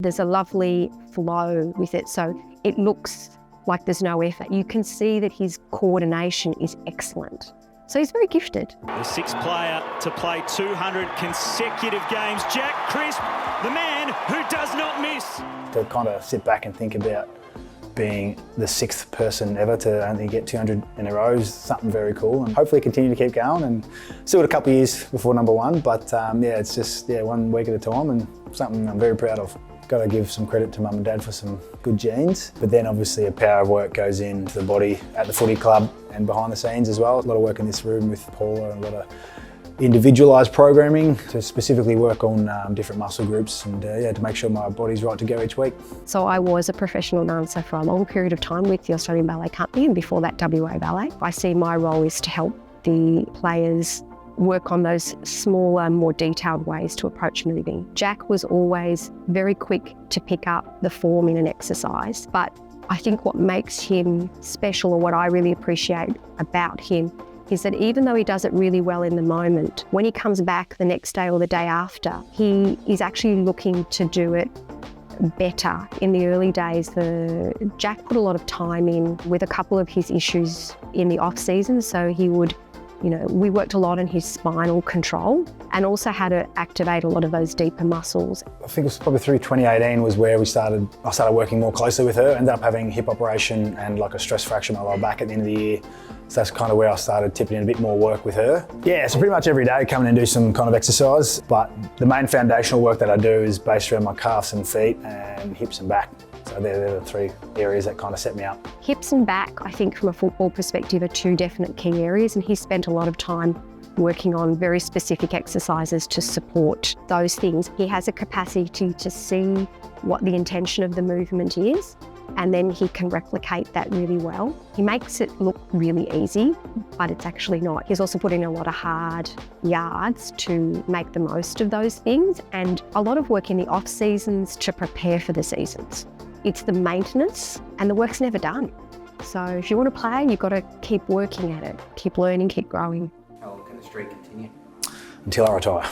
There's a lovely flow with it, so it looks like there's no effort. You can see that his coordination is excellent. So he's very gifted. The sixth player to play 200 consecutive games, Jack Crisp, the man who does not miss. To kind of sit back and think about being the sixth person ever to only get 200 in a row is something very cool, and hopefully continue to keep going, and still got a couple of years before number one, but it's just 1 week at a time and something I'm very proud of. Got to give some credit to mum and dad for some good genes, but then obviously a power of work goes into the body at the footy club and behind the scenes as well. A lot of work in this room with Paula and a lot of individualised programming to specifically work on different muscle groups and to make sure my body's right to go each week. So I was a professional dancer for a long period of time with the Australian Ballet Company, and before that WA Ballet. I see my role is to help the players work on those smaller, more detailed ways to approach moving. Jack was always very quick to pick up the form in an exercise, but I think what makes him special, or what I really appreciate about him, is that even though he does it really well in the moment, when he comes back the next day or the day after, he is actually looking to do it better. In the early days, Jack put a lot of time in with a couple of his issues in the off season, so he would, we worked a lot on his spinal control and also how to activate a lot of those deeper muscles. I think it was probably through 2018 was where I started working more closely with her. Ended up having a hip operation and like a stress fracture in my lower back at the end of the year. So that's kind of where I started tipping in a bit more work with her. Yeah, so pretty much every day come in and do some kind of exercise, but the main foundational work that I do is based around my calves and feet and hips and back. So they're the three areas that kind of set me up. Hips and back, I think from a football perspective, are two definite key areas, and he's spent a lot of time working on very specific exercises to support those things. He has a capacity to see what the intention of the movement is, and then he can replicate that really well. He makes it look really easy, but it's actually not. He's also put in a lot of hard yards to make the most of those things, and a lot of work in the off seasons to prepare for the seasons. It's the maintenance, and the work's never done. So if you want to play, you've got to keep working at it, keep learning, keep growing. How long can the streak continue? Until I retire.